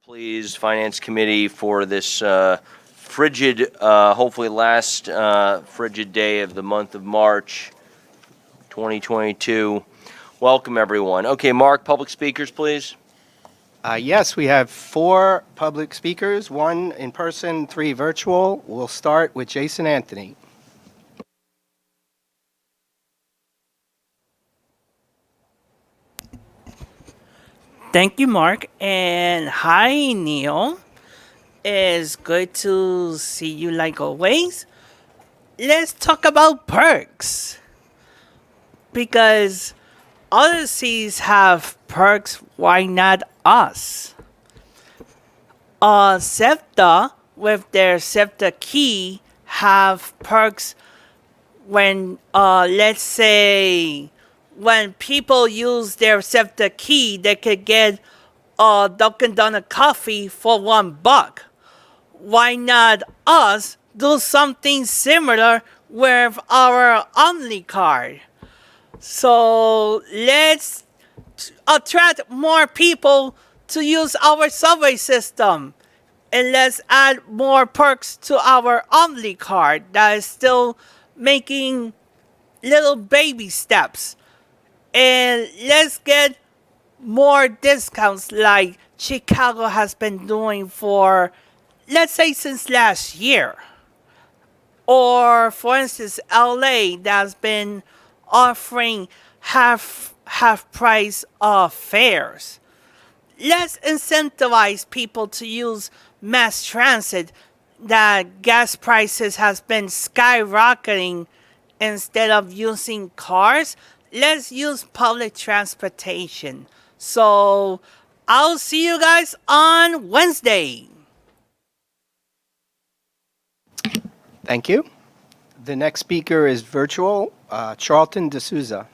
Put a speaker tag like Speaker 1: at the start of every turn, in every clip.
Speaker 1: Please, Finance Committee, for this frigid, hopefully last frigid day of the month of March 2022. Welcome, everyone. Okay, Mark, public speakers, please.
Speaker 2: Yes, we have 4 public speakers, 1 in person, 3 virtual. We'll start with Jason Anthony.
Speaker 3: Thank you, Mark. And hi, Neil. It's good to see you like always. Let's talk about perks. Because other cities have perks, why not us? SEPTA, with their SEPTA key, have perks when, let's say, when people use their SEPTA key, they could get a Dunkin' Donut coffee for $1. Why not us do something similar with our Omni card? So let's attract more people to use our subway system. And let's add more perks to our Omni card that is still making little baby steps. And let's get more discounts like Chicago has been doing for, let's say, since last year. Or, for instance, LA that's been offering half price fares. Let's incentivize people to use mass transit that gas prices has been skyrocketing instead of using cars. Let's use public transportation. So I'll see you guys on Wednesday.
Speaker 2: Thank you. The next speaker is virtual, Charlton D'Souza.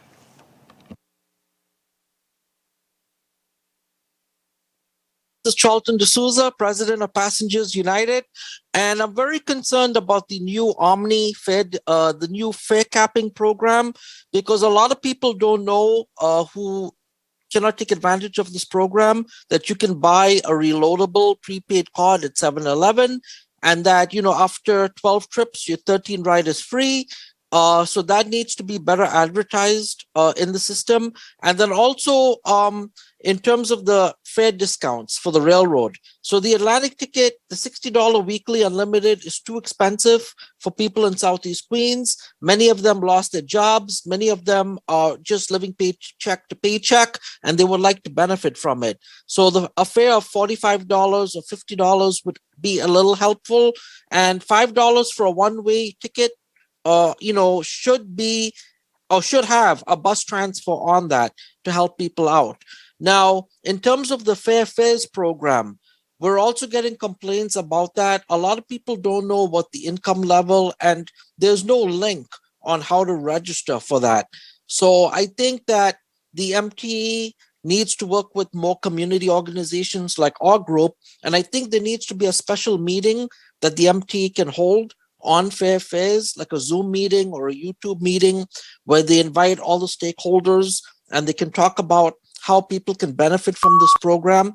Speaker 4: This is Charlton D'Souza, President of Passengers United, and I'm very concerned about the new Omni Fed, the new fare capping program, because a lot of people don't know who cannot take advantage of this program, that you can buy a reloadable prepaid card at 7-Eleven, and that, after 12 trips, your 13 ride is free. So that needs to be better advertised in the system. And then also in terms of the fare discounts for the railroad. So the Atlantic ticket, the $60 weekly unlimited is too expensive for people in Southeast Queens. Many of them lost their jobs. Many of them are just living paycheck to paycheck, and they would like to benefit from it. So a fare of $45 or $50 would be a little helpful, and $5 for a one-way ticket should be or should have a bus transfer on that to help people out. Now, in terms of the Fair Fares program, we're also getting complaints about that. A lot of people don't know what the income level, and there's no link on how to register for that. So I think that the MTA needs to work with more community organizations like our group, and I think there needs to be a special meeting that the MTA can hold on Fair Fares, like a Zoom meeting or a YouTube meeting, where they invite all the stakeholders and they can talk about how people can benefit from this program.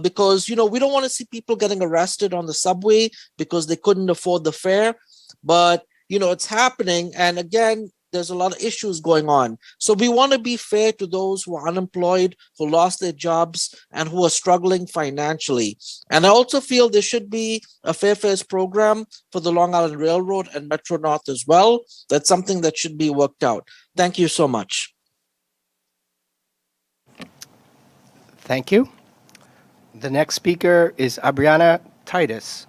Speaker 4: Because, we don't want to see people getting arrested on the subway because they couldn't afford the fare. But, it's happening. And again, there's a lot of issues going on. So we want to be fair to those who are unemployed, who lost their jobs, and who are struggling financially. And I also feel there should be a Fair Fares program for the Long Island Railroad and Metro North as well. That's something that should be worked out. Thank you so much.
Speaker 2: Thank you. The next speaker is Abriana Titus.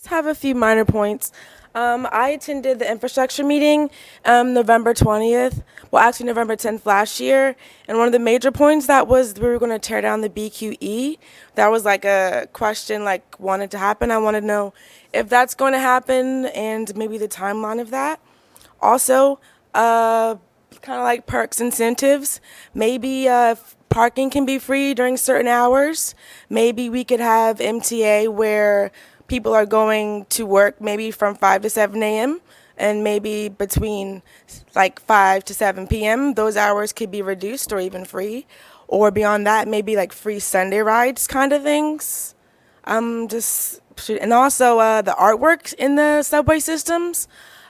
Speaker 5: Have a few minor points. I attended the infrastructure meeting November 20th, well actually November 10th last year, and one of the major points that was we were going to tear down the BQE. That was like a question wanted to happen. I want to know if that's going to happen and maybe the timeline of that. Also, kind of like perks incentives, maybe parking can be free during certain hours. Maybe we could have MTA where people are going to work maybe from 5 to 7 a.m. and maybe between like 5 to 7 p.m. Those hours could be reduced or even free. Or beyond that, maybe like free Sunday rides kind of things. And also the artwork in the subway systems.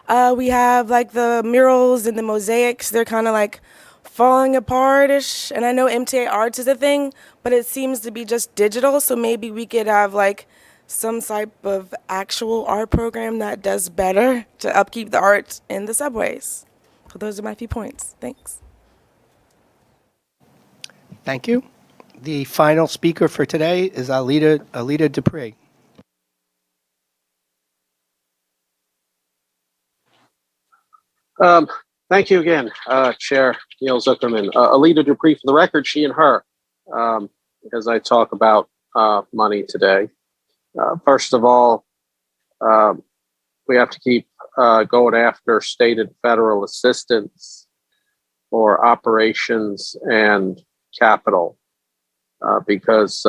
Speaker 5: We have like the murals and the mosaics. They're kind of like falling apart-ish. And I know MTA Arts is a thing, but it seems to be just digital. So maybe we could have like some type of actual art program that does better to upkeep the art in the subways. So those are my few points. Thanks.
Speaker 2: Thank you. The final speaker for today is Alita Dupree.
Speaker 6: Thank you again, Chair Neil Zuckerman. Alita Dupree, for the record, she and her, as I talk about money today. First of all, we have to keep going after state and federal assistance for operations and capital because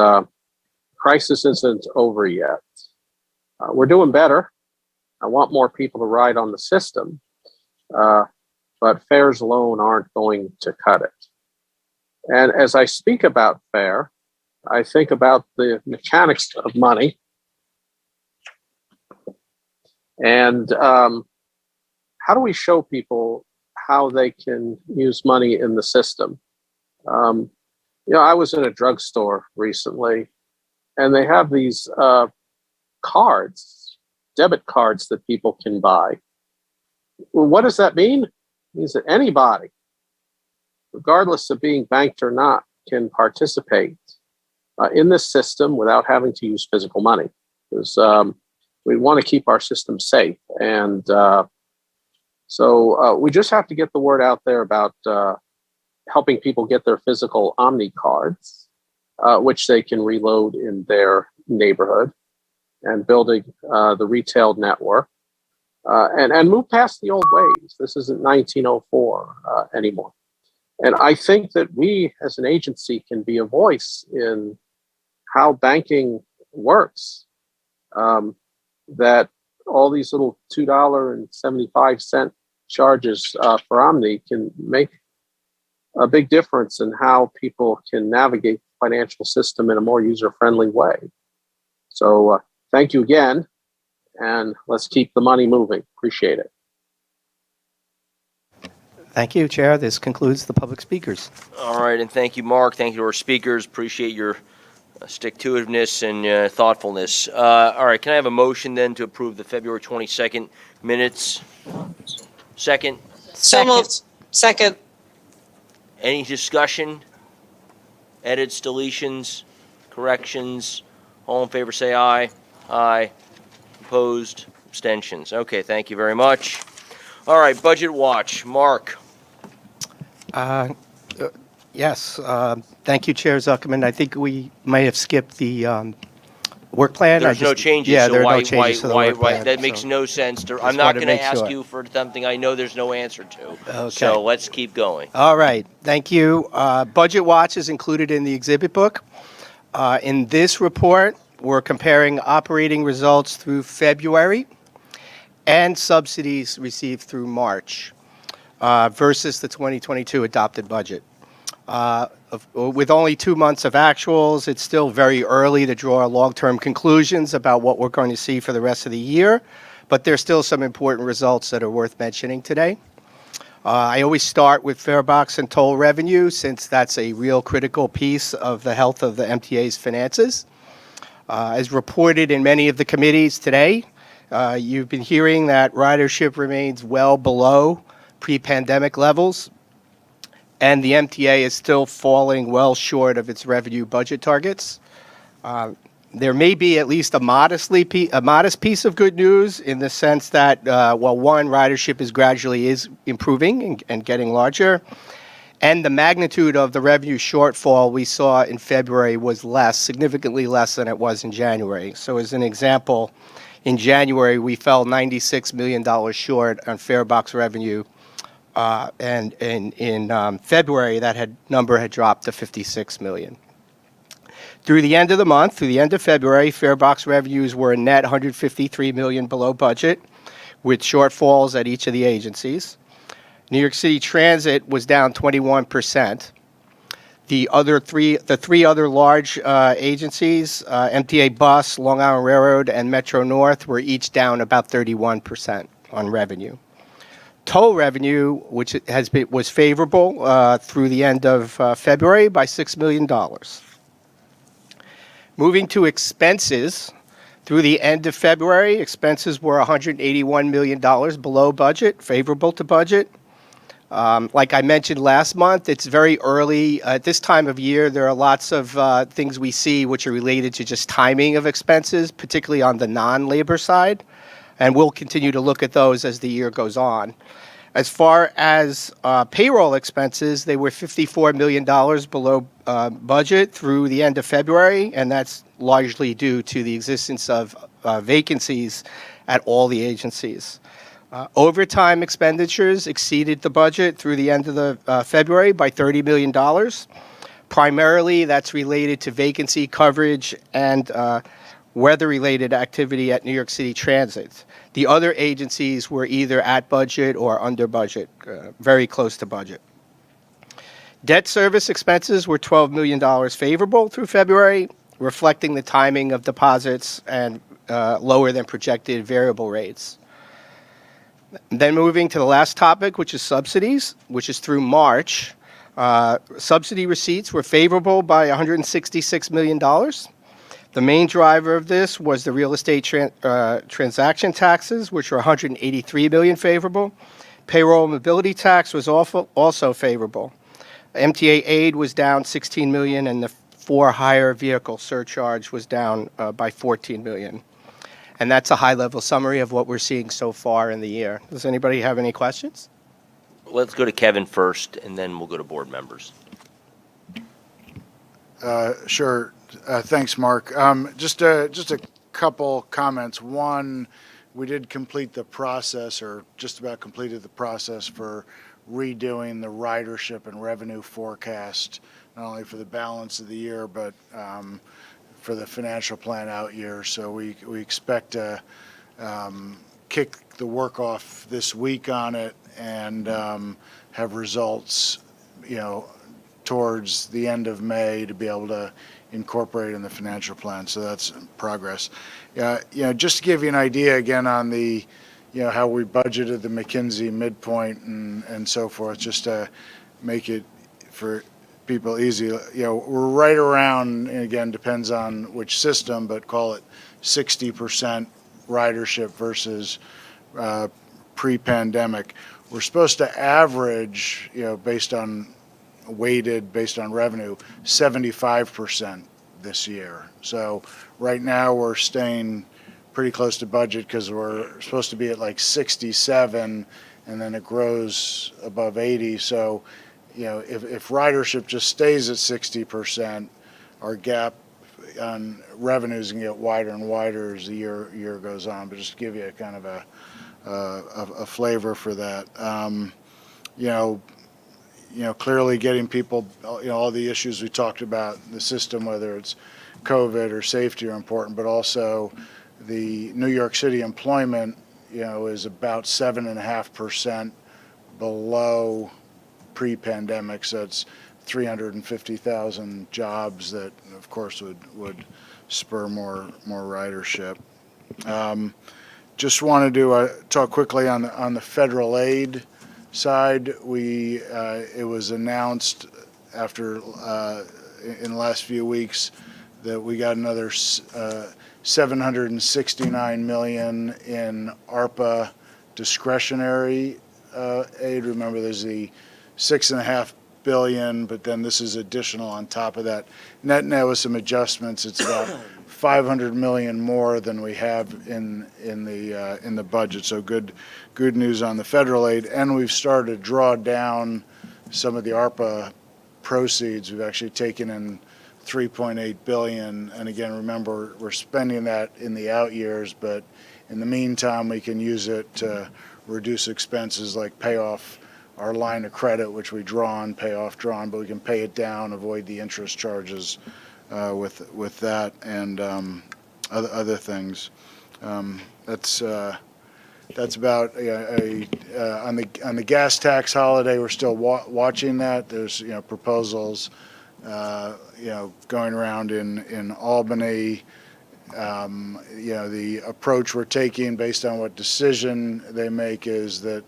Speaker 6: crisis isn't over yet. We're doing better. I want more people to ride on the system. But fares alone aren't going to cut it. And as I speak about fare, I think about the mechanics of money and how do we show people how they can use money in the system? I was in a drugstore recently and they have these cards, debit cards that people can buy. Well, what does that mean? It means that anybody, regardless of being banked or not, can participate in this system without having to use physical money. Because we want to keep our system safe. And so we just have to get the word out there about helping people get their physical Omni cards, which they can reload in their neighborhood, and building the retail network. And move past the old ways. This isn't 1904 anymore. And I think that we as an agency can be a voice in how banking works. That all these little $2.75 charges for Omni can make a big difference in how people can navigate the financial system in a more user-friendly way. So thank you again. And let's keep the money moving. Appreciate it.
Speaker 2: Thank you, Chair. This concludes the public speakers.
Speaker 1: All right, and thank you, Mark. Thank you to our speakers. Appreciate your stick-to-itiveness and thoughtfulness. All right, can I have a motion then to approve the February 22nd minutes? Second?
Speaker 7: So moved. Second.
Speaker 1: Any discussion? Edits, deletions, corrections? All in favor say aye. Aye. Opposed? Abstentions? Okay, thank you very much. All right, Budget Watch. Mark.
Speaker 2: Yes, thank you, Chair Zuckerman. I think we might have skipped the work plan.
Speaker 1: There's no changes.
Speaker 2: Yeah,
Speaker 1: so
Speaker 2: there are
Speaker 1: why,
Speaker 2: no changes to the
Speaker 1: why,
Speaker 2: work plan.
Speaker 1: that makes no sense. I'm
Speaker 2: just
Speaker 1: not
Speaker 2: wanted to
Speaker 1: going to
Speaker 2: make
Speaker 1: ask
Speaker 2: sure.
Speaker 1: you for something I know there's no answer to.
Speaker 2: Okay.
Speaker 1: So let's keep going.
Speaker 2: All right, thank you. Budget Watch is included in the exhibit book. In this report, we're comparing operating results through February and subsidies received through March versus the 2022 adopted budget. With only 2 months of actuals, it's still very early to draw long-term conclusions about what we're going to see for the rest of the year, but there's still some important results that are worth mentioning today. I always start with fare box and toll revenue since that's a real critical piece of the health of the MTA's finances. As reported in many of the committees today, you've been hearing that ridership remains well below pre-pandemic levels, and the MTA is still falling well short of its revenue budget targets. There may be at least a modest piece of good news in the sense that, one, ridership is improving and getting larger, and the magnitude of the revenue shortfall we saw in February was significantly less than it was in January. So as an example, in January, we fell $96 million short on fare box revenue, and in February, that number had dropped to $56 million. Through the end of the month, through the end of February, farebox revenues were a net $153 million below budget, with shortfalls at each of the agencies. New York City Transit was down 21%. The three other large agencies, MTA Bus, Long Island Railroad, and Metro North, were each down about 31% on revenue. Toll revenue, which was favorable through the end of February by $6 million. Moving to expenses, through the end of February, expenses were $181 million below budget, favorable to budget. Like I mentioned last month, it's very early. At this time of year, there are lots of things we see which are related to just timing of expenses, particularly on the non-labor side, and we'll continue to look at those as the year goes on. As far as payroll expenses, they were $54 million below budget through the end of February, and that's largely due to the existence of vacancies at all the agencies. Overtime expenditures exceeded the budget through the end of the February by $30 million. Primarily, that's related to vacancy coverage and weather-related activity at New York City Transit. The other agencies were either at budget or under budget, very close to budget. Debt service expenses were $12 million favorable through February, reflecting the timing of deposits and lower than projected variable rates. Then moving to the last topic, which is subsidies, which is through March. Subsidy receipts were favorable by $166 million. The main driver of this was the real estate transaction taxes, which were $183 million favorable. Payroll mobility tax was also favorable. MTA aid was down $16 million, and the for-hire vehicle surcharge was down by $14 million. And that's a high-level summary of what we're seeing so far in the year. Does anybody have any questions?
Speaker 1: Let's go to Kevin first, and then we'll go to board members.
Speaker 8: Sure. Thanks, Mark. Just a couple comments. One, we did complete the process, or just about completed the process for redoing the ridership and revenue forecast, not only for the balance of the year, but for the financial plan out year. So we expect to kick the work off this week on it and have results, towards the end of May to be able to incorporate in the financial plan. So that's progress. Just to give you an idea again on the, how we budgeted the McKinsey midpoint and so forth, just to make it for people easy. We're right around, and again, depends on which system, but call it 60% ridership versus pre-pandemic. We're supposed to average, based on revenue, 75% this year. So right now we're staying pretty close to budget because we're supposed to be at like 67, and then it grows above 80. So, if ridership just stays at 60%, our gap on revenues can get wider and wider as the year goes on. But just to give you a kind of a flavor for that, clearly getting people, all the issues we talked about in the system, whether it's COVID or safety, are important, but also the New York City employment, is about 7.5% below pre-pandemic. So it's 350,000 jobs that, of course, would spur more ridership. Just wanted to talk quickly on the federal aid side. It was announced after in the last few weeks that we got another $769 million in ARPA discretionary aid. Remember, there's the $6.5 billion, but then this is additional on top of that. Net with some adjustments, it's about $500 million more than we have in the budget. So good news on the federal aid, and we've started to draw down some of the ARPA proceeds. We've actually taken in $3.8 billion, and again, remember, we're spending that in the out years, but in the meantime, we can use it to reduce expenses like pay off our line of credit, which we pay off drawn, but we can pay it down, avoid the interest charges with that and other things. That's about on the gas tax holiday. We're still watching that. There's proposals going around in Albany. The approach we're taking based on what decision they make is that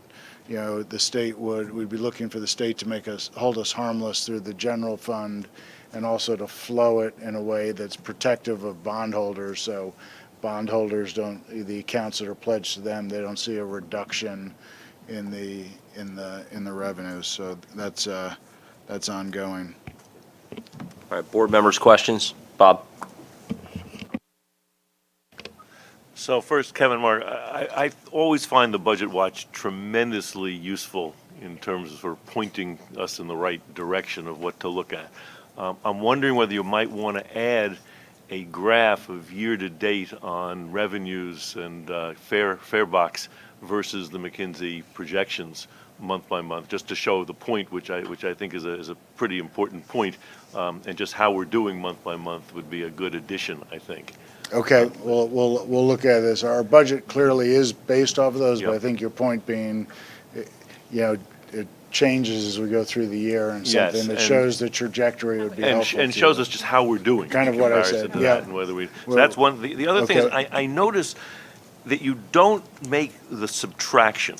Speaker 8: the state we'd be looking for the state to hold us harmless through the general fund, and also to flow it in a way that's protective of bondholders. So bondholders the accounts that are pledged to them, they don't see a reduction in the revenues. So that's ongoing.
Speaker 1: All right, board members' questions? Bob?
Speaker 9: So first, Kevin, Mark, I always find the Budget Watch tremendously useful in terms of sort of pointing us in the right direction of what to look at. I'm wondering whether you might want to add a graph of year-to-date on revenues and fare box versus the McKinsey projections month by month, just to show the point, which I think is a pretty important point, and just how we're doing month by month would be a good addition, I think.
Speaker 8: Okay, we'll look at this. Our budget clearly is based off of those, but
Speaker 9: Yep.
Speaker 8: I think your point being, it changes as we go through the year, and
Speaker 9: Yes,
Speaker 8: something that
Speaker 9: and-
Speaker 8: shows the trajectory would be helpful.
Speaker 9: And
Speaker 8: to
Speaker 9: shows
Speaker 8: you.
Speaker 9: us just how we're doing.
Speaker 8: Kind of
Speaker 9: in
Speaker 8: what I
Speaker 9: comparison
Speaker 8: said,
Speaker 9: to
Speaker 8: yeah.
Speaker 9: that, and whether we. So
Speaker 8: Well,
Speaker 9: that's one. The other thing is
Speaker 8: okay.
Speaker 9: I notice that you don't make the subtraction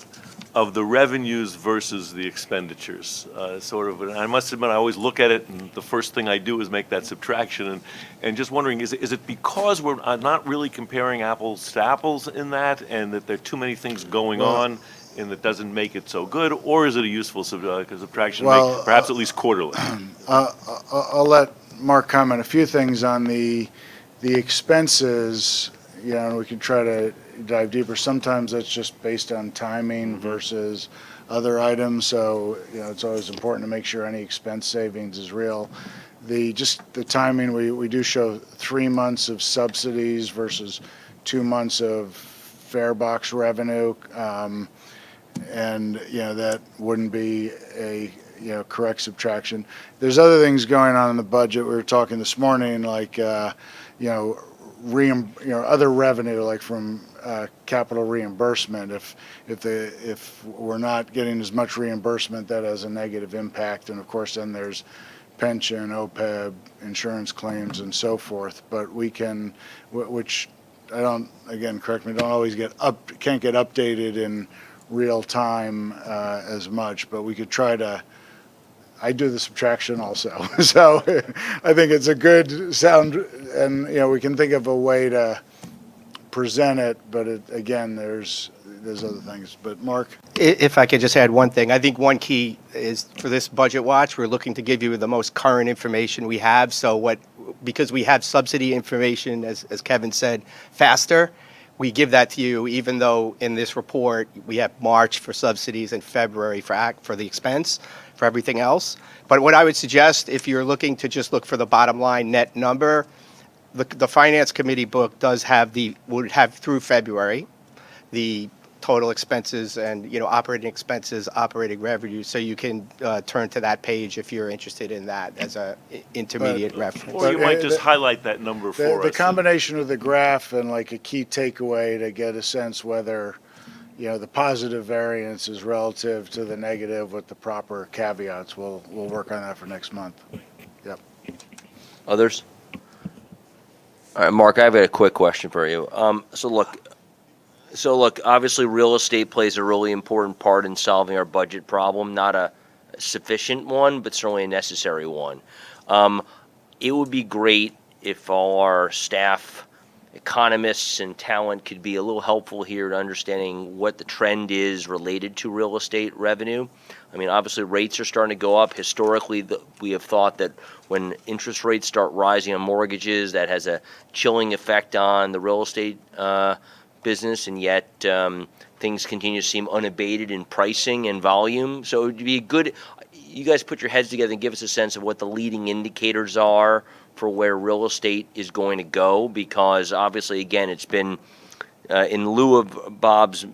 Speaker 9: of the revenues versus the expenditures. Sort of, and I must admit, I always look at it, and the first thing I do is make that subtraction. And just wondering, is it because we're not really comparing apples to apples in that, and that there are too many things going on, and that doesn't make it so good, or is it a useful subtraction,
Speaker 8: Well,
Speaker 9: perhaps at least quarterly?
Speaker 8: I'll let Mark comment a few things on the expenses, and we can try to dive deeper. Sometimes that's just based on timing versus other items, so it's always important to make sure any expense savings is real. The timing, we do show 3 months of subsidies versus 2 months of fare box revenue, and that wouldn't be a correct subtraction. There's other things going on in the budget. We were talking this morning, like other revenue, like from capital reimbursement. If we're not getting as much reimbursement, that has a negative impact. And of course, then there's pension, OPEB, insurance claims, and so forth. But we can, which I don't, again, correct me, don't always can't get updated in real time as much. But we could try to. I do the subtraction also, so I think it's a good sound, and we can think of a way to present it. But again, there's other things. But Mark,
Speaker 2: If I could just add one thing, I think one key is for this budget watch, we're looking to give you the most current information we have. So because we have subsidy information, as Kevin said, faster, we give that to you, even though in this report we have March for subsidies and February for the expense, for everything else. But what I would suggest, if you're looking to just look for the bottom line net number, the Finance Committee book would have through February the total expenses and operating expenses, operating revenue. So you can turn to that page if you're interested in that as a intermediate reference.
Speaker 9: Or you
Speaker 8: But,
Speaker 9: might just
Speaker 8: the-
Speaker 9: highlight that number for
Speaker 8: the
Speaker 9: us.
Speaker 8: combination of the graph and like a key takeaway to get a sense whether the positive variance is relative to the negative with the proper caveats. We'll work on that for next month. Yep.
Speaker 1: Others? All right, Mark, I have a quick question for you. So look, obviously real estate plays a really important part in solving our budget problem, not a sufficient one, but certainly a necessary one. It would be great if all our staff, economists and talent could be a little helpful here to understanding what the trend is related to real estate revenue. I mean, obviously rates are starting to go up. Historically, we have thought that when interest rates start rising on mortgages, that has a chilling effect on the real estate business, and yet things continue to seem unabated in pricing and volume. So it would be good, you guys put your heads together and give us a sense of what the leading indicators are for where real estate is going to go, because obviously, again, it's been in lieu of Bob's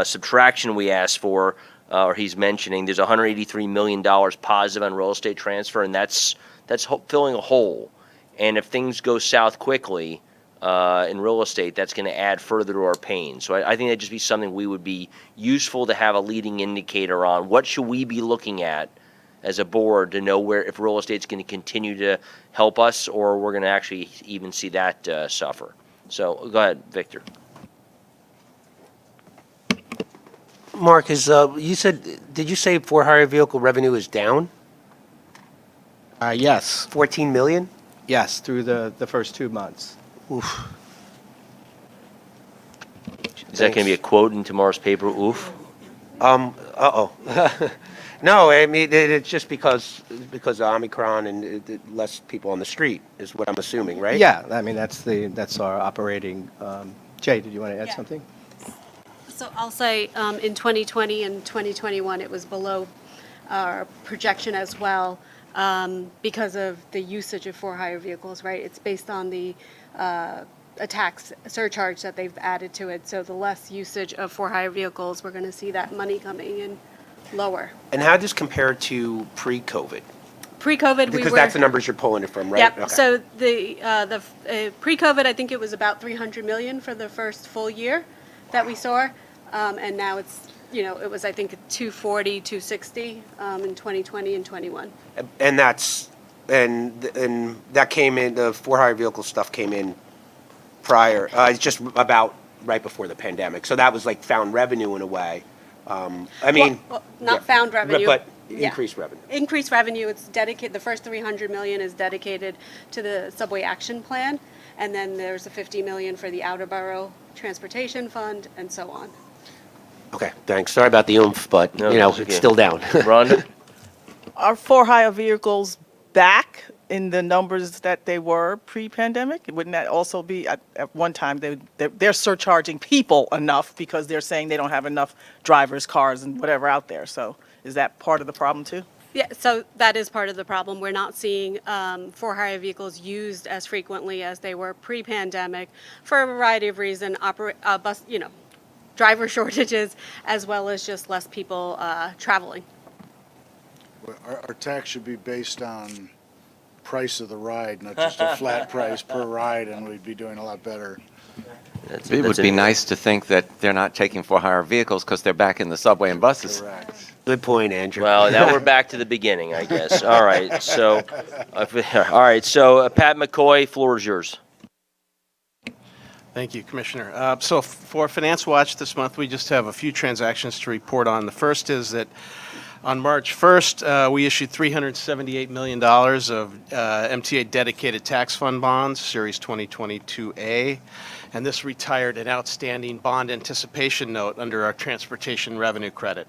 Speaker 1: subtraction we asked for, or he's mentioning, there's $183 million positive on real estate transfer, and that's filling a hole. And if things go south quickly in real estate, that's going to add further to our pain. So I think that'd just be something we would be useful to have a leading indicator on. What should we be looking at as a board to know where if real estate's going to continue to help us, or we're going to actually even see that suffer. So go ahead, Victor.
Speaker 10: Mark, did you say for hire vehicle revenue is down
Speaker 2: Yes,
Speaker 10: 14 million?
Speaker 2: yes, through the first 2 months.
Speaker 10: Oof.
Speaker 1: Is that going to be a quote in tomorrow's paper? Oof.
Speaker 10: Uh-oh. No, I mean, it's just because of Omicron and less people on the street is what I'm assuming, right?
Speaker 2: Yeah, I mean, that's our operating. Jay, did you want to add something?
Speaker 11: So I'll say in 2020 and 2021, it was below our projection as well because of the usage of for-hire vehicles, right? It's based on the a tax surcharge that they've added to it. So the less usage of for-hire vehicles, we're going to see that money coming in lower.
Speaker 10: And how does this compare to pre-COVID?
Speaker 11: Pre-COVID,
Speaker 10: Because that's the numbers you're pulling it from, right?
Speaker 11: Yep.
Speaker 10: Okay.
Speaker 11: So the pre-COVID, I think it was about 300 million for the first full year that we saw, and now it's it was I think 240, 260 in 2020 and 21.
Speaker 10: And that came in, the for-hire vehicle stuff came in prior, it's just about right before the pandemic. So that was like found revenue in a way. I mean,
Speaker 11: not found revenue,
Speaker 10: but
Speaker 11: yeah.
Speaker 10: increased revenue.
Speaker 11: Increased revenue. It's dedicated. The first 300 million is dedicated to the Subway Action Plan, and then there's a 50 million for the Outer Borough Transportation Fund, and so on.
Speaker 10: Okay, thanks. Sorry about the oomph, but
Speaker 1: No,
Speaker 10: it's
Speaker 1: that's okay.
Speaker 10: still down.
Speaker 1: Rhonda?
Speaker 3: Are for-hire vehicles back in the numbers that they were pre-pandemic? Wouldn't that also be at one time they're surcharging people enough because they're saying they don't have enough drivers, cars, and whatever out there? So is that part of the problem too?
Speaker 11: Yeah, so that is part of the problem. We're not seeing for-hire vehicles used as frequently as they were pre-pandemic for a variety of reasons. Driver shortages, as well as just less people traveling.
Speaker 8: Our tax should be based on price of the ride, not just a flat price per ride, and we'd be doing a lot better.
Speaker 12: It would be nice to think that they're not taking for-hire vehicles because they're back in the subway and buses.
Speaker 8: Correct.
Speaker 10: Good point, Andrew.
Speaker 1: Well, now we're back to the beginning, I guess. All right. So, Pat McCoy, floor is yours.
Speaker 13: Thank you, Commissioner. So for Finance Watch this month, we just have a few transactions to report on. The first is that on March 1st, we issued $378 million of MTA dedicated tax fund bonds, Series 2022A, and this retired an outstanding bond anticipation note under our transportation revenue credit.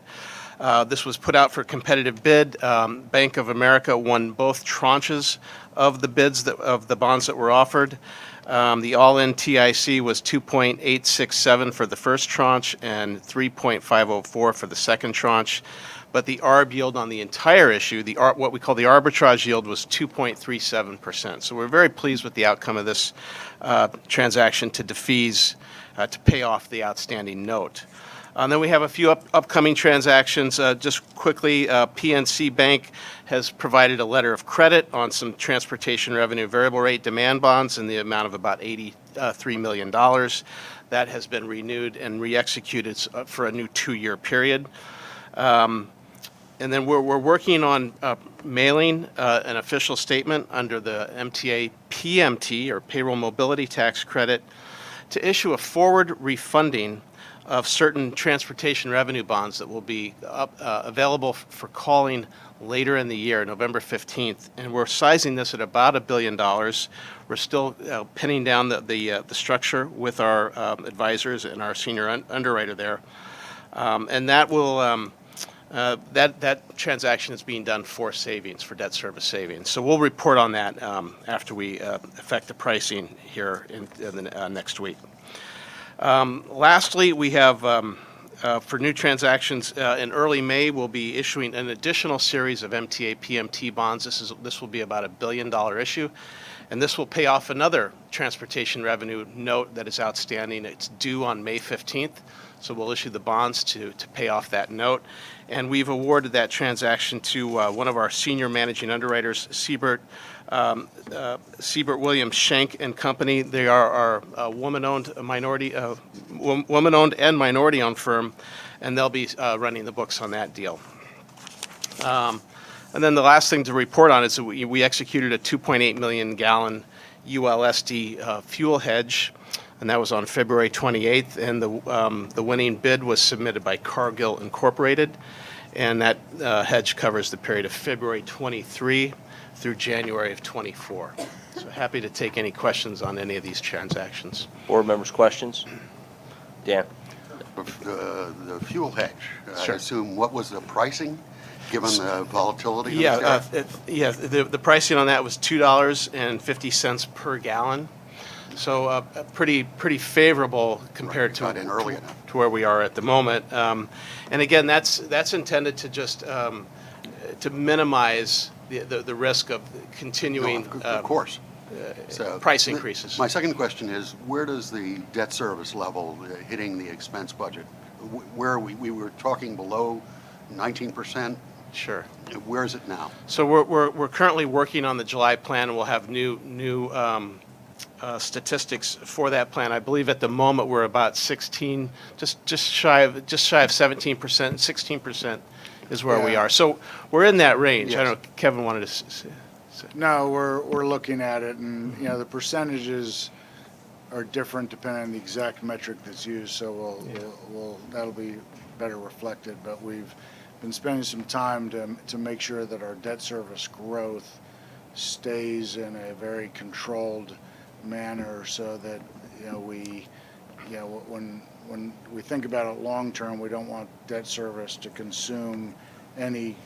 Speaker 13: This was put out for competitive bid. Bank of America won both tranches of the bids of the bonds that were offered. The all-in TIC was 2.867 for the first tranche and 3.504 for the second tranche. But the ARB yield on the entire issue, what we call the arbitrage yield, was 2.37%. So we're very pleased with the outcome of this transaction to defease, to pay off the outstanding note. And then we have a few upcoming transactions. Just quickly, PNC Bank has provided a letter of credit on some transportation revenue variable rate demand bonds in the amount of about $83 million. That has been renewed and re-executed for a new 2-year period. And then we're working on mailing an official statement under the MTA PMT, or Payroll Mobility Tax Credit, to issue a forward refunding of certain transportation revenue bonds that will be available for calling later in the year, November 15th. And we're sizing this at about $1 billion. We're still pinning down the structure with our advisors and our senior underwriter there. And that will that transaction is being done for savings, for debt service savings. So we'll report on that after we effect the pricing here in the next week. Lastly, we have, for new transactions, in early May, we'll be issuing an additional series of MTA PMT bonds. This will be about $1 billion issue. And this will pay off another transportation revenue note that is outstanding. It's due on May 15th, so we'll issue the bonds to pay off that note. And we've awarded that transaction to one of our senior managing underwriters, Siebert Williams Schenck and Company. They are our woman-owned and minority-owned firm, and they'll be running the books on that deal. And then the last thing to report on is that we executed a 2.8 million gallon ULSD fuel hedge, and that was on February 28th. And the winning bid was submitted by Cargill Incorporated, and that hedge covers the period of February 23 through January of 24. So happy to take any questions on any of these transactions.
Speaker 1: Board members, questions? Dan?
Speaker 14: The fuel hedge,
Speaker 13: Sure.
Speaker 14: I assume, what was the pricing, given the volatility?
Speaker 13: Yeah, the pricing on that was $2.50 per gallon. So pretty favorable compared
Speaker 14: Got in early enough.
Speaker 13: to where we are at the moment. And again, that's intended to just to minimize the risk of continuing
Speaker 14: Of course. So
Speaker 13: price increases.
Speaker 14: My second question is, where does the debt service level hitting the expense budget? Where are we were talking below 19%.
Speaker 13: Sure.
Speaker 14: Where is it now?
Speaker 13: So we're currently working on the July plan, and we'll have new statistics for that plan. I believe at the moment we're about 16, just shy of 17%. 16% is where we
Speaker 8: Yeah.
Speaker 13: are. So we're in that range.
Speaker 14: Yes.
Speaker 13: I don't know. Kevin wanted to say.
Speaker 8: No, we're looking at it, and the percentages are different depending on the exact metric that's used. So that'll be better reflected. But we've been spending some time to make sure that our debt service growth stays in a very controlled manner, so that when we think about it long term, we don't want debt service to consume any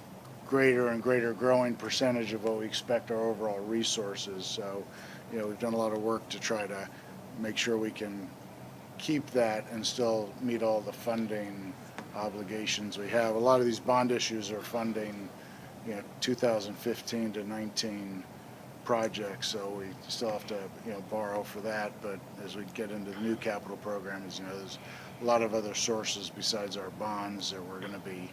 Speaker 8: greater and greater growing percentage of what we expect our overall resources. So, we've done a lot of work to try to make sure we can keep that and still meet all the funding obligations we have. A lot of these bond issues are funding, 2015 to 19 projects, so we still have to, borrow for that. But as we get into the new capital programs, there's a lot of other sources besides our bonds that we're going to be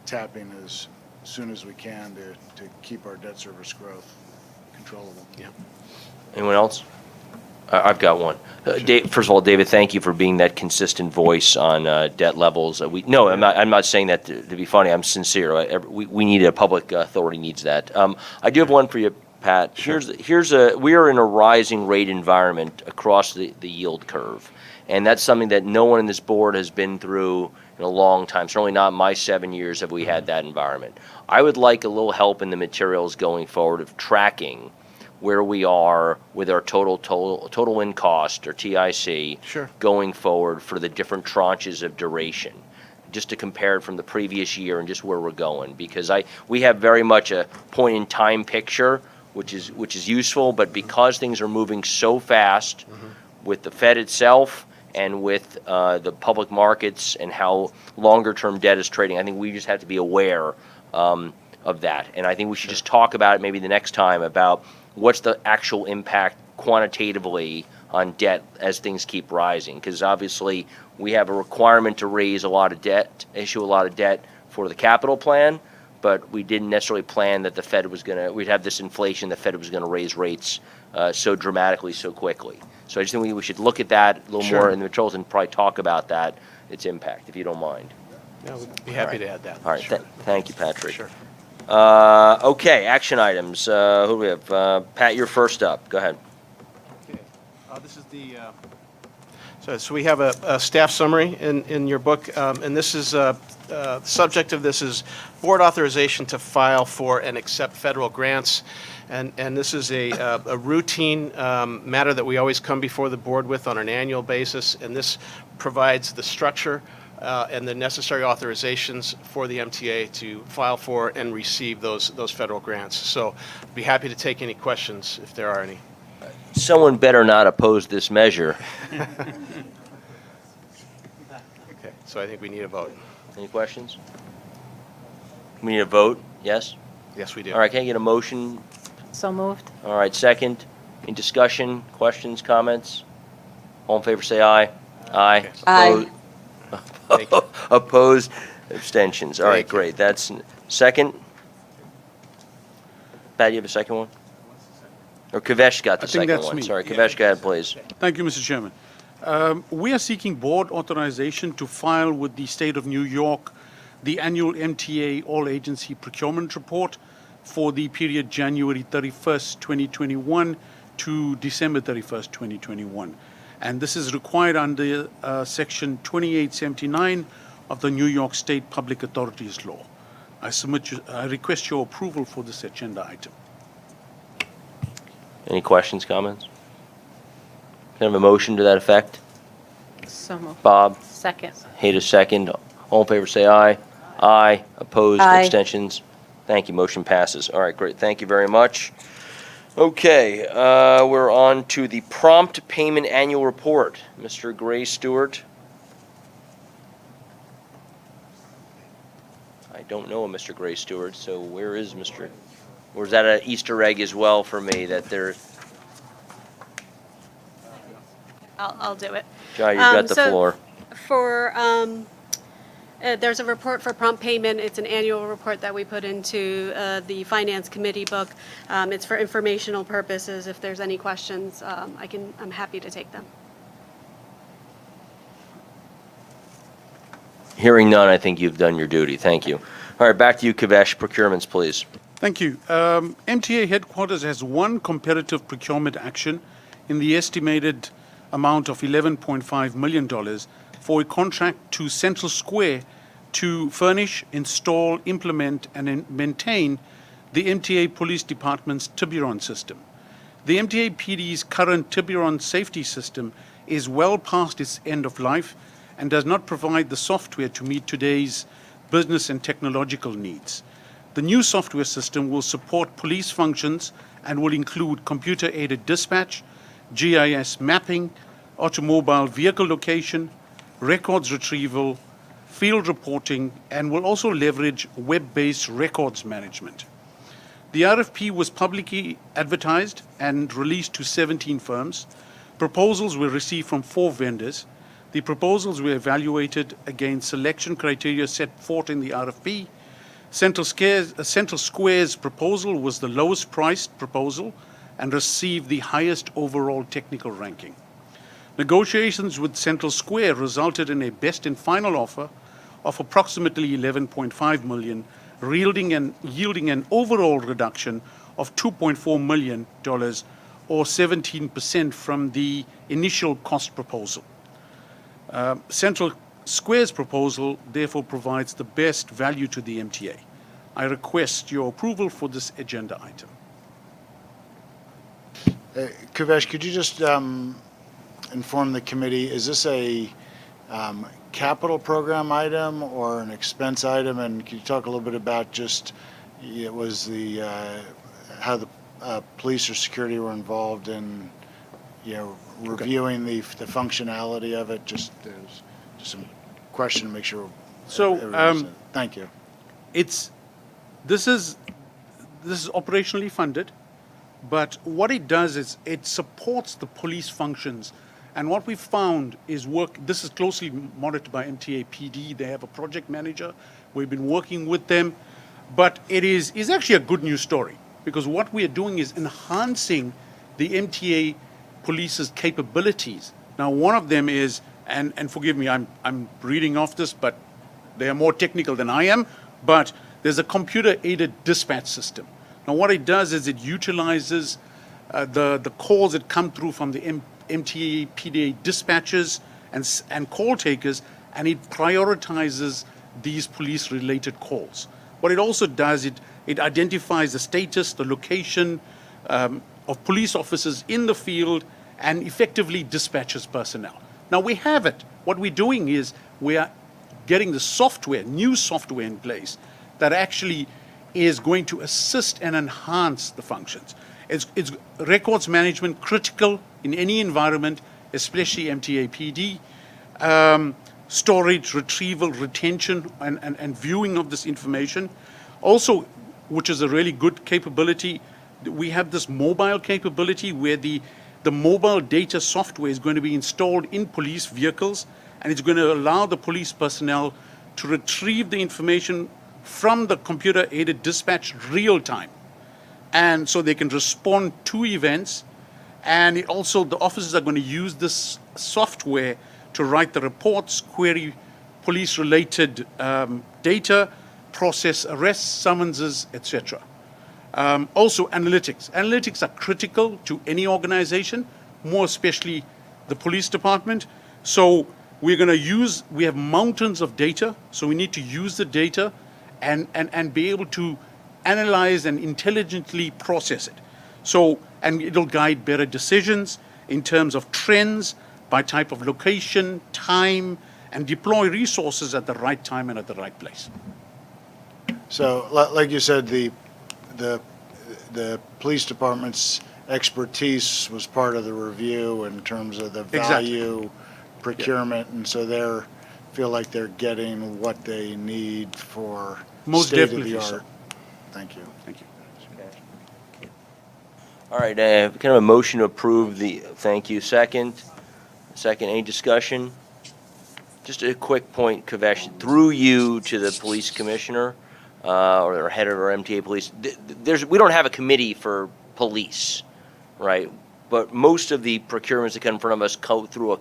Speaker 8: tapping as soon as we can to keep our debt service growth controllable.
Speaker 13: Yeah.
Speaker 1: Anyone else? I've got one. First of all, David, thank you for being that consistent voice on debt levels. I'm not saying that to be funny. I'm sincere. We need a public authority needs that. I do have one for you, Pat.
Speaker 13: Sure.
Speaker 1: We are in a rising rate environment across the yield curve, and that's something that no one in this board has been through in a long time. Certainly not in my 7 years have we had that environment. I would like a little help in the materials going forward of tracking where we are with our total in cost, or TIC,
Speaker 13: Sure.
Speaker 1: going forward for the different tranches of duration, just to compare it from the previous year and just where we're going. Because we have very much a point in time picture, which is useful, but because things are moving so fast with the Fed itself and with the public markets and how longer term debt is trading, I think we just have to be aware of that. And I think we should just talk about it maybe the next time about what's the actual impact quantitatively on debt as things keep rising. Because obviously we have a requirement to raise a lot of debt, issue a lot of debt for the capital plan, but we didn't necessarily plan that the Fed was we'd have this inflation, the Fed was going to raise rates so dramatically, so quickly. So I just think we should look at that a little more in the materials and probably talk about that, its impact, if you don't mind.
Speaker 13: Yeah, we'd be happy to add that.
Speaker 1: All right,
Speaker 13: Sure.
Speaker 1: thank you, Patrick.
Speaker 13: Sure.
Speaker 1: Okay, action items. Who do we have? Pat, you're first up. Go ahead.
Speaker 13: Okay. This is the. So we have a staff summary in your book, and this is the subject of this is board authorization to file for and accept federal grants, and this is a routine matter that we always come before the board with on an annual basis, and this provides the structure and the necessary authorizations for the MTA to file for and receive those federal grants. So I'd be happy to take any questions if there are any.
Speaker 1: Someone better not oppose this measure.
Speaker 13: Okay, so I think we need a vote.
Speaker 1: Any questions? We need a vote, yes?
Speaker 13: Yes, we do.
Speaker 1: All right, can I get a motion?
Speaker 7: So moved.
Speaker 1: All right, second. Any discussion, questions, comments? All in favor, say aye. Aye.
Speaker 7: Aye.
Speaker 1: Opposed? Opposed, abstentions. All right,
Speaker 13: Thank you.
Speaker 1: great. That's second. Pat, you have a second one? Or Kavesh got the
Speaker 15: I think
Speaker 1: second
Speaker 15: that's
Speaker 1: one.
Speaker 15: me.
Speaker 1: Sorry, Kavesh, go ahead, please.
Speaker 15: Thank you, Mr. Chairman. We are seeking board authorization to file with the State of New York the annual MTA All-Agency Procurement Report for the period January 31st, 2021 to December 31st, 2021. And this is required under Section 2879 of the New York State Public Authorities Law. I request your approval for this agenda item.
Speaker 1: Any questions, comments? Can I have a motion to that effect?
Speaker 7: So moved.
Speaker 1: Bob?
Speaker 7: Second.
Speaker 1: Hate second. All in favor, say aye. Aye. Opposed,
Speaker 7: Aye.
Speaker 1: abstentions? Thank you, motion passes. All right, great, thank you very much. Okay, we're on to the Prompt Payment Annual Report. Mr. Gray Stewart? I don't know a Mr. Gray Stewart, so where is Mr.? Or is that an Easter egg as well for me, that there,
Speaker 11: I'll do it.
Speaker 1: Jai, you got the
Speaker 11: So
Speaker 1: floor.
Speaker 11: For, there's a report for prompt payment. It's an annual report that we put into the Finance Committee book. It's for informational purposes. If there's any questions, I'm happy to take them.
Speaker 1: Hearing none, I think you've done your duty. Thank you. All right, back to you, Kavesh. Procurements, please.
Speaker 15: Thank you. MTA headquarters has one competitive procurement action in the estimated amount of $11.5 million for a contract to Central Square to furnish, install, implement, and maintain the MTA Police Department's Tiburon system. The MTA PD's current Tiburon safety system is well past its end of life and does not provide the software to meet today's business and technological needs. The new software system will support police functions and will include computer-aided dispatch, GIS mapping, automobile vehicle location, records retrieval, field reporting, and will also leverage web-based records management. The RFP was publicly advertised and released to 17 firms. Proposals were received from 4 vendors. The proposals were evaluated against selection criteria set forth in the RFP. Central Square's proposal was the lowest priced proposal and received the highest overall technical ranking. Negotiations with Central Square resulted in a best and final offer of approximately $11.5 million, yielding an overall reduction of $2.4 million, or 17% from the initial cost proposal. Central Square's proposal therefore provides the best value to the MTA. I request your approval for this agenda item.
Speaker 8: Kavesh, could you just inform the committee, is this a capital program item or an expense item? And can you talk a little bit about just, it was the, how the police or security were involved in, reviewing the functionality of it? Just, there's just some question to make sure.
Speaker 15: So,
Speaker 8: thank you.
Speaker 15: This is operationally funded, but what it does is it supports the police functions. And what we found is this is closely monitored by MTA PD. They have a project manager. We've been working with them. But it is actually a good news story, because what we are doing is enhancing the MTA police's capabilities. Now, one of them is, and forgive me, I'm reading off this, but they are more technical than I am, but there's a computer-aided dispatch system. Now, what it does is it utilizes the calls that come through from the MTA PDA dispatchers and call takers, and it prioritizes these police-related calls. What it also does, it identifies the status, the location of police officers in the field, and effectively dispatches personnel. Now, we have it. What we're doing is we are getting the software, new software in place that actually is going to assist and enhance the functions. It's records management critical in any environment, especially MTA PD, storage, retrieval, retention, and viewing of this information. Also, which is a really good capability, we have this mobile capability where the mobile data software is going to be installed in police vehicles, and it's going to allow the police personnel to retrieve the information from the computer-aided dispatch real time. And so they can respond to events. And it also, the officers are going to use this software to write the reports, query police-related data, process arrests, summonses, etc. Also, analytics. Analytics are critical to any organization, more especially the police department. So we're going to use, we have mountains of data, so we need to use the data and be able to analyze and intelligently process it. So, and it'll guide better decisions in terms of trends by type of location, time, and deploy resources at the right time and at the right place.
Speaker 8: So, like you said, the police department's expertise was part of the review in terms of the value, procurement, and so they feel like they're getting what they need for state of the art. Thank you.
Speaker 15: Thank you.
Speaker 1: All right, kind of a motion to approve thank you. Second, any discussion? Just a quick point, Kavesh, through you to the police commissioner, or head of our MTA police. We don't have a committee for police, right? But most of the procurements that come in front of us go through a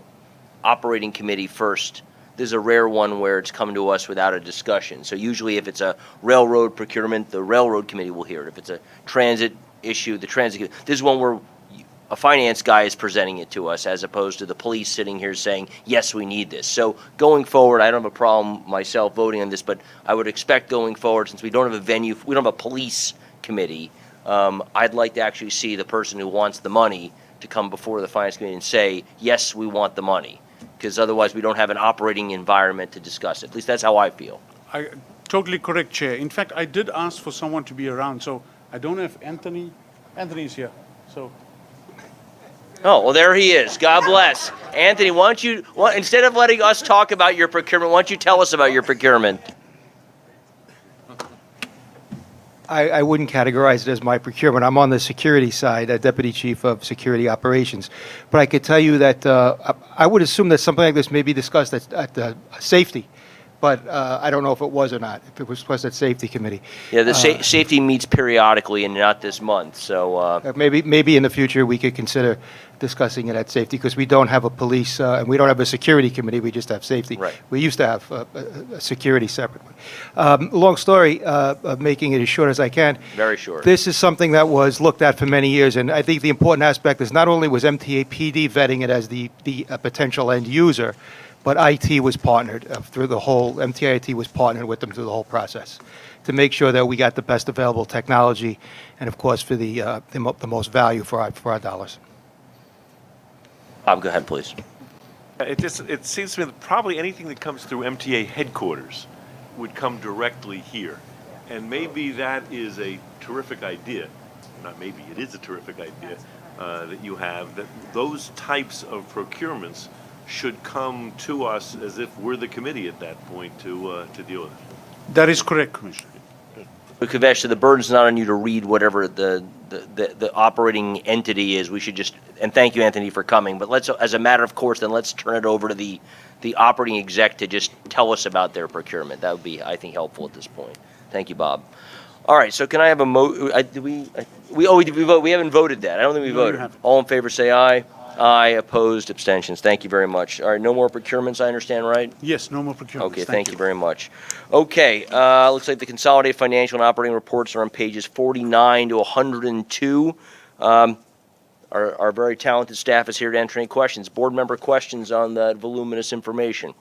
Speaker 1: operating committee first. There's a rare one where it's come to us without a discussion. So usually if it's a railroad procurement, the railroad committee will hear it. If it's a transit issue, the transit, this is one where a finance guy is presenting it to us as opposed to the police sitting here saying, yes, we need this. So going forward, I don't have a problem myself voting on this, but I would expect going forward, since we don't have a venue, we don't have a police committee, I'd like to actually see the person who wants the money to come before the finance committee and say, yes, we want the money. Because otherwise we don't have an operating environment to discuss it. At least that's how I feel.
Speaker 15: Totally correct, Chair. In fact, I did ask for someone to be around, so I don't know if Anthony's here, so.
Speaker 1: Oh, well, there he is. God bless. Anthony, why don't you, instead of letting us talk about your procurement, why don't you tell us about your procurement?
Speaker 2: I wouldn't categorize it as my procurement. I'm on the security side, Deputy Chief of Security Operations. But I could tell you that I would assume that something like this may be discussed at the safety. But I don't know if it was or not, if it was discussed at Safety Committee.
Speaker 1: Yeah, the safety meets periodically and not this month, so.
Speaker 2: Maybe in the future we could consider discussing it at Safety, because we don't have a police, and we don't have a security committee, we just have safety.
Speaker 1: Right.
Speaker 2: We used to have a security separately. Long story, making it as short as I can.
Speaker 1: Very short.
Speaker 2: This is something that was looked at for many years, and I think the important aspect is not only was MTA PD vetting it as the potential end user, but IT was partnered through the whole, MTA IT was partnered with them through the whole process to make sure that we got the best available technology and, of course, for the most value for our dollars.
Speaker 1: Bob, go ahead, please.
Speaker 9: It seems to me that probably anything that comes through MTA headquarters would come directly here. And maybe that is a terrific idea. Not maybe, it is a terrific idea that you have, that those types of procurements should come to us as if we're the committee at that point to deal with it.
Speaker 15: That is correct, Commissioner.
Speaker 1: Kavesh, so the burden's not on you to read whatever the operating entity is. We should just, and thank you, Anthony, for coming, but let's, as a matter of course, then let's turn it over to the operating exec to just tell us about their procurement. That would be, I think, helpful at this point. Thank you, Bob. All right, so can I have a did we vote? We haven't voted that. I don't think we voted. All in favor, say aye. Aye, opposed, abstentions. Thank you very much. All right, no more procurements, I understand, right?
Speaker 15: Yes, no more procurements.
Speaker 1: Okay, thank you very much. Okay, looks like the consolidated financial and operating reports are on pages 49 to 102. Our very talented staff is here to answer any questions. Board member questions on that voluminous information?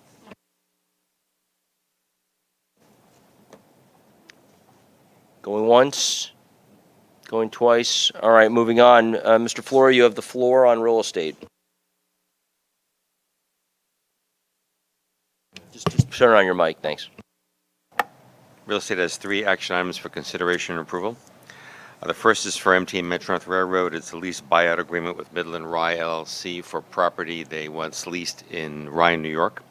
Speaker 1: Going once? Going twice? All right, moving on. Mr. Flora, you have the floor on real estate. Just turn on your mic, thanks.
Speaker 16: Real estate has 3 action items for consideration and approval. The first is for MTA Metro-North Railroad. It's a lease buyout agreement with Midland Rye LLC for property they once leased in Rye, New York.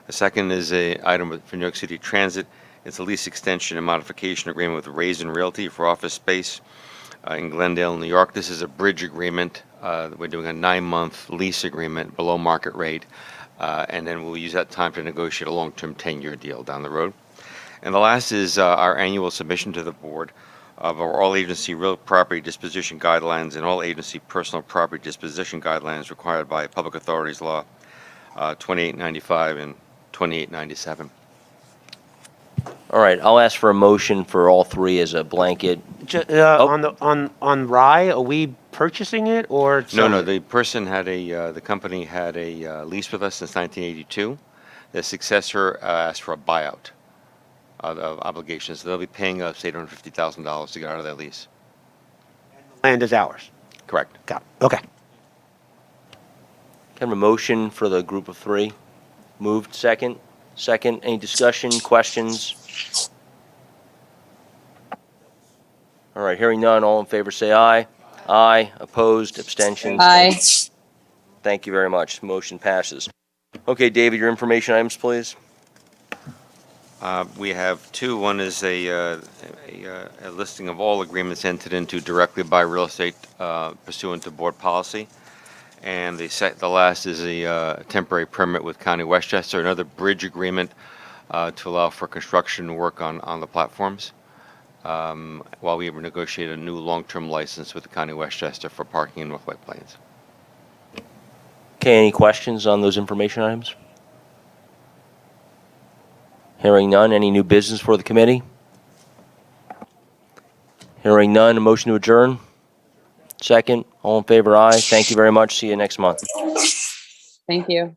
Speaker 16: The second is an item for New York City Transit. It's a lease extension and modification agreement with Raisin Realty for office space. in Glendale, New York. This is a bridge agreement. We're doing a 9-month lease agreement below market rate, and then we'll use that time to negotiate a long-term 10-year deal down the road. And the last is our annual submission to the board of our all-agency real property disposition guidelines and all agency personal property disposition guidelines required by Public Authorities Law 2895 and 2897.
Speaker 1: All right, I'll ask for a motion for all three as a blanket.
Speaker 10: On Rye, are we purchasing it or?
Speaker 16: No, the person had the company had a lease with us since 1982. The successor asked for a buyout of obligations. They'll be paying us $850,000 to get out of their lease.
Speaker 10: Land is ours.
Speaker 16: Correct.
Speaker 10: Got it. Okay.
Speaker 1: Can I have a motion for the group of three? Moved, second. Second, any discussion, questions? All right, hearing none, all in favor say aye. Aye, opposed, abstentions?
Speaker 7: Aye.
Speaker 1: Thank you very much. Motion passes. Okay, David, your information items, please.
Speaker 16: We have two. One is a listing of all agreements entered into directly by real estate pursuant to board policy. And the last is a temporary permit with County Westchester, another bridge agreement to allow for construction work on the platforms, while we negotiate a new long-term license with the County Westchester for parking in North White Plains.
Speaker 1: Okay, any questions on those information items? Hearing none, any new business for the committee? Hearing none, a motion to adjourn? Second, all in favor, aye. Thank you very much. See you next month.
Speaker 7: Thank you.